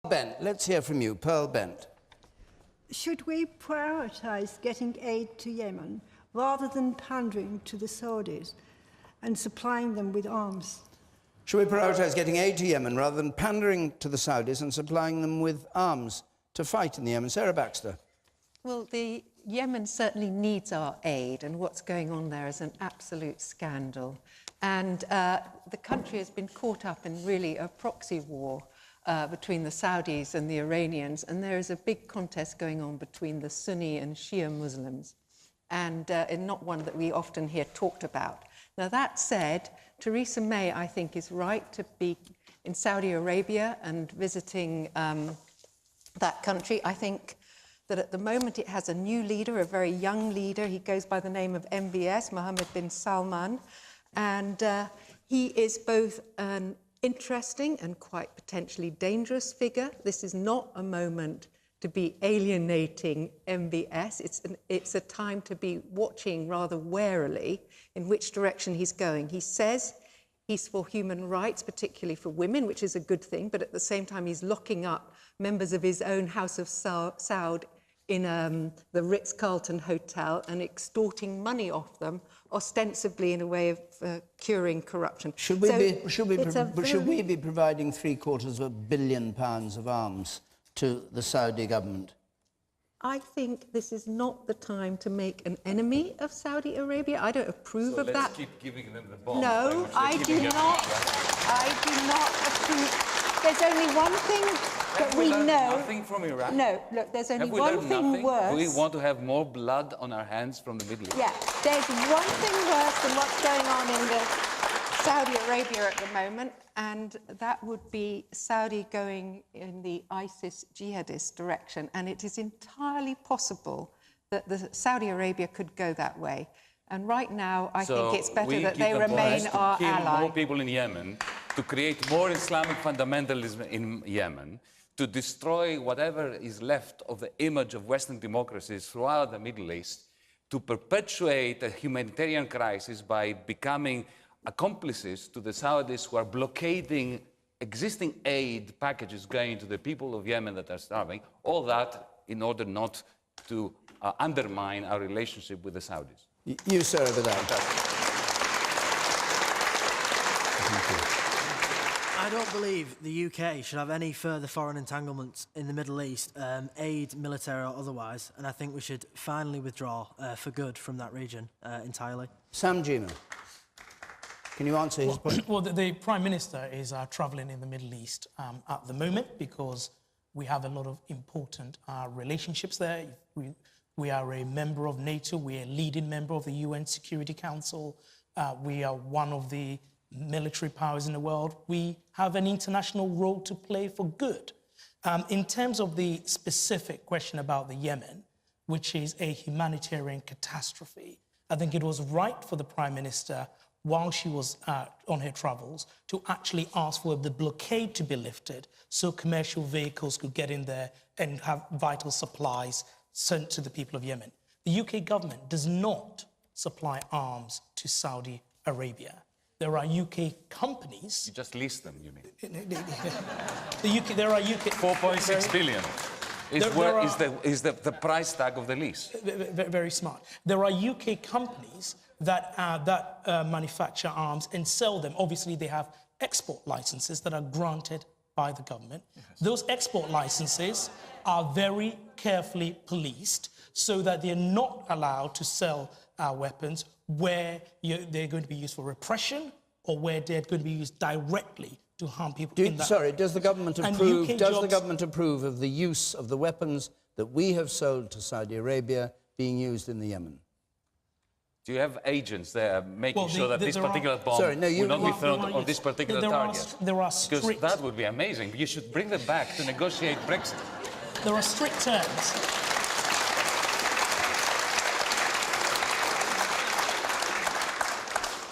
Bent, let's hear from you. Pearl Bent. Should we prioritise getting aid to Yemen rather than pandering to the Saudis and supplying them with arms? Should we prioritise getting aid to Yemen rather than pandering to the Saudis and supplying them with arms to fight in the Yemen? Sarah Baxter. Well, the Yemen certainly needs our aid, and what's going on there is an absolute scandal. And the country has been caught up in really a proxy war between the Saudis and the Iranians, and there is a big contest going on between the Sunni and Shia Muslims, and not one that we often hear talked about. Now, that said, Theresa May, I think, is right to be in Saudi Arabia and visiting that country. I think that at the moment it has a new leader, a very young leader. He goes by the name of MBS, Mohammed bin Salman, and he is both an interesting and quite potentially dangerous figure. This is not a moment to be alienating MBS. It's a time to be watching rather warily in which direction he's going. He says he's for human rights, particularly for women, which is a good thing, but at the same time he's locking up members of his own House of Saud in the Ritz-Carlton Hotel and extorting money off them, ostensibly in a way of curing corruption. Should we be providing £750 million of arms to the Saudi government? I think this is not the time to make an enemy of Saudi Arabia. I don't approve of that. Let's keep giving them the bomb. No, I do not. I do not approve. There's only one thing that we know. Nothing from Iraq. No, look, there's only one thing worse. We want to have more blood on our hands from the Middle East. Yeah, there's one thing worse than what's going on in Saudi Arabia at the moment, and that would be Saudi going in the ISIS jihadist direction. And it is entirely possible that Saudi Arabia could go that way. And right now, I think it's better that they remain our ally. To kill more people in Yemen, to create more Islamic fundamentalism in Yemen, to destroy whatever is left of the image of Western democracies throughout the Middle East, to perpetuate a humanitarian crisis by becoming accomplices to the Saudis who are blockading existing aid packages going to the people of Yemen that are starving, all that in order not to undermine our relationship with the Saudis. You, sir, over there. I don't believe the UK should have any further foreign entanglements in the Middle East, aid, military or otherwise, and I think we should finally withdraw for good from that region entirely. Sam Jima, can you answer his point? Well, the Prime Minister is travelling in the Middle East at the moment because we have a lot of important relationships there. We are a member of NATO, we are a leading member of the UN Security Council, we are one of the military powers in the world. We have an international role to play for good. In terms of the specific question about the Yemen, which is a humanitarian catastrophe, I think it was right for the Prime Minister, while she was on her travels, to actually ask for the blockade to be lifted so commercial vehicles could get in there and have vital supplies sent to the people of Yemen. The UK government does not supply arms to Saudi Arabia. There are UK companies... You just list them, you mean? There are UK... 4.6 billion is the price tag of the lease. Very smart. There are UK companies that manufacture arms and sell them. Obviously, they have export licenses that are granted by the government. Yes. Those export licenses are very carefully policed so that they're not allowed to sell weapons where they're going to be used for repression or where they're going to be used directly to harm people. Does the government approve of the use of the weapons that we have sold to Saudi Arabia being used in the Yemen? Do you have agents there making sure that this particular bomb will not be thrown on this particular target? Because that would be amazing. You should bring them back to negotiate Brexit. There are strict terms.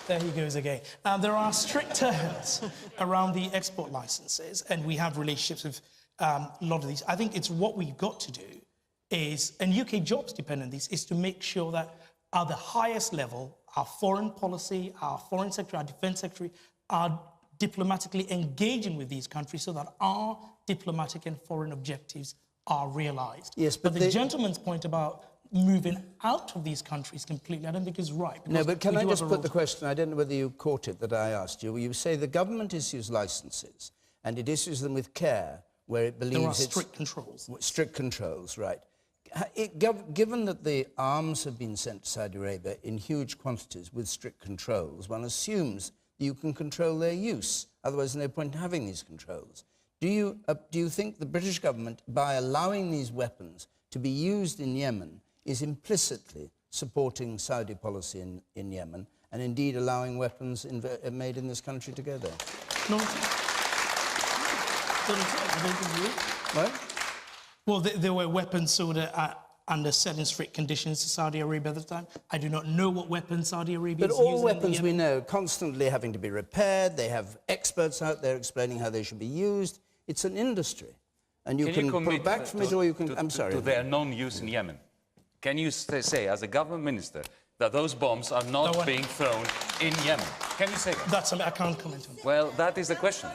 There he goes again. There are strict terms around the export licenses, and we have relationships with a lot of these. I think it's what we've got to do is, and UK jobs depend on these, is to make sure that at the highest level, our foreign policy, our foreign secretary, our defense secretary are diplomatically engaging with these countries so that our diplomatic and foreign objectives are realized. Yes, but the gentleman's point about moving out of these countries completely, I don't think is right. No, but can I just put the question, I don't know whether you caught it, that I asked you. You say the government issues licenses, and it issues them with care, where it believes there are strict controls. Strict controls, right. Given that the arms have been sent to Saudi Arabia in huge quantities with strict controls, one assumes you can control their use. Otherwise, there's no point in having these controls. Do you think the British government, by allowing these weapons to be used in Yemen, is implicitly supporting Saudi policy in Yemen, and indeed allowing weapons made in this country to go there? No. What? Well, there were weapons sold under certain strict conditions to Saudi Arabia at the time. I do not know what weapons Saudi Arabia is using. But all weapons we know constantly having to be repaired. They have experts out there explaining how they should be used. It's an industry. And you can pull back from it, or you can... I'm sorry. To their non-use in Yemen. Can you say, as a government minister, that those bombs are not being thrown in Yemen? Can you say that? That's something I can't comment on. Well, that is the question.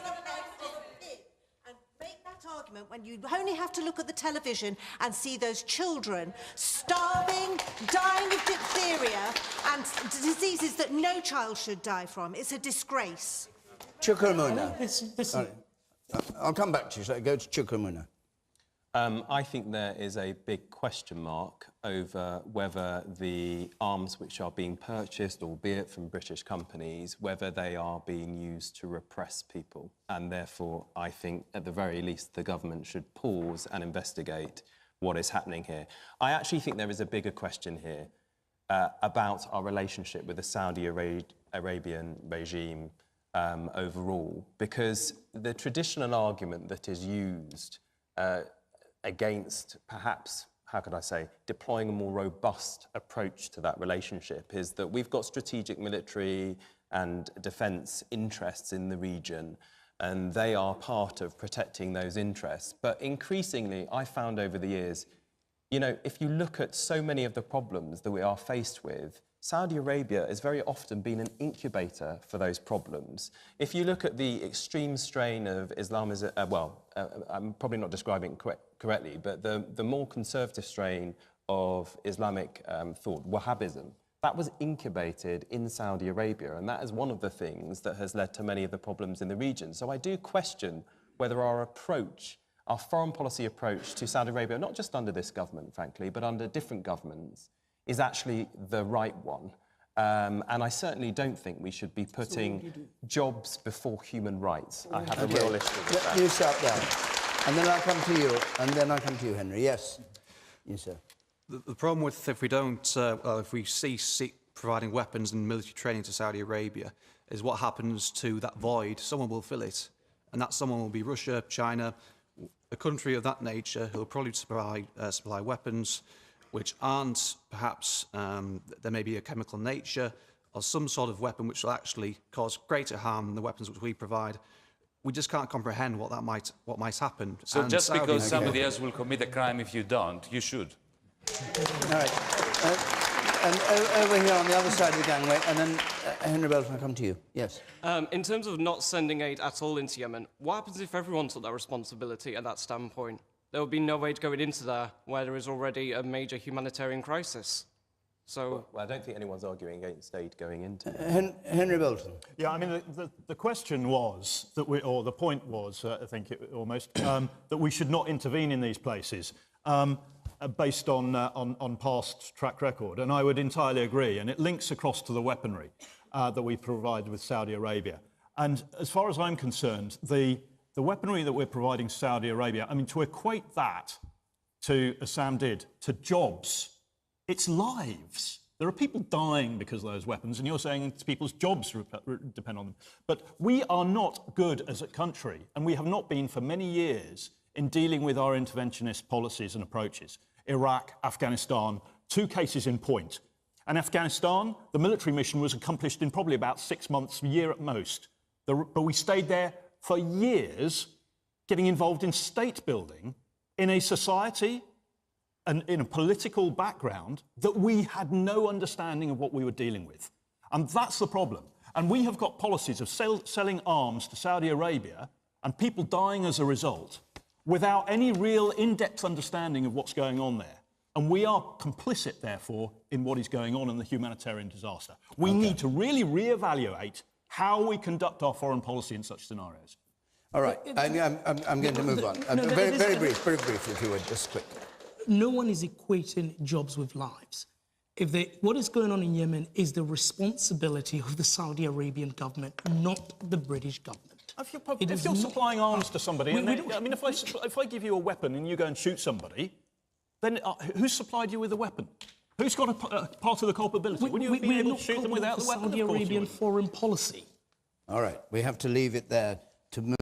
And make that argument when you only have to look at the television and see those children starving, dying of diphtheria and diseases that no child should die from. It's a disgrace. Chukwumuna. Listen. I'll come back to you. So go to Chukwumuna. I think there is a big question mark over whether the arms which are being purchased, albeit from British companies, whether they are being used to repress people. And therefore, I think, at the very least, the government should pause and investigate what is happening here. I actually think there is a bigger question here about our relationship with the Saudi Arabian regime overall, because the traditional argument that is used against perhaps, how could I say, deploying a more robust approach to that relationship is that we've got strategic military and defence interests in the region, and they are part of protecting those interests. But increasingly, I found over the years, you know, if you look at so many of the problems that we are faced with, Saudi Arabia has very often been an incubator for those problems. If you look at the extreme strain of Islamism, I'm probably not describing it correctly, but the more conservative strain of Islamic thought, Wahhabism, that was incubated in Saudi Arabia, and that is one of the things that has led to many of the problems in the region. So I do question whether our approach, our foreign policy approach to Saudi Arabia, not just under this government, frankly, but under different governments, is actually the right one. And I certainly don't think we should be putting jobs before human rights. I have a real issue with that. You start there. And then I'll come to you. And then I'll come to you, Henry. Yes. Yes, sir. The problem with if we cease providing weapons and military training to Saudi Arabia is what happens to that void. Someone will fill it. And that someone will be Russia, China, a country of that nature who will probably supply weapons which aren't perhaps, there may be a chemical nature or some sort of weapon which will actually cause greater harm than the weapons which we provide. We just can't comprehend what might happen. So and just because somebody else will commit a crime if you don't, you should. All right. And over here on the other side of the gangway, and then Henry Belton, I'll come to you. Yes. In terms of not sending aid at all into Yemen, what happens if everyone took that responsibility at that standpoint? There would be no aid going into there where there is already a major humanitarian crisis. So, well, I don't think anyone's arguing against aid going into it. Henry Bolton. Yeah, I mean, the question was, or the point was, I think that we should not intervene in these places based on past track record. And I would entirely agree. And it links across to the weaponry that we provide with Saudi Arabia. And as far as I'm concerned, the weaponry that we're providing Saudi Arabia, I mean, to equate that to, as Sam did, to jobs, it's lives. There are people dying because of those weapons, and you're saying people's jobs depend on them. But we are not good as a country, and we have not been for many years in dealing with our interventionist policies and approaches. Iraq, Afghanistan, 2 cases in point. And Afghanistan, the military mission was accomplished in probably about 6 months, a year at most. But we stayed there for years, getting involved in state building in a society and in a political background that we had no understanding of what we were dealing with. And that's the problem. and we have got policies of selling arms to Saudi Arabia and people dying as a result without any real in-depth understanding of what's going on there. And we are complicit, therefore, in what is going on in the humanitarian disaster. We need to really re-evaluate how we conduct our foreign policy in such scenarios. All right, I'm going to move on. Very brief, if you would, just quick. No one is equating jobs with lives. What is going on in Yemen is the responsibility of the Saudi Arabian government, not the British government. If you're supplying arms to somebody, if I give you a weapon and you go and shoot somebody, then who's supplied you with the weapon? Who's got a part of the culpability? Would you be able to shoot them without the weapon? Saudi Arabian foreign policy. All right, we have to leave it there to move.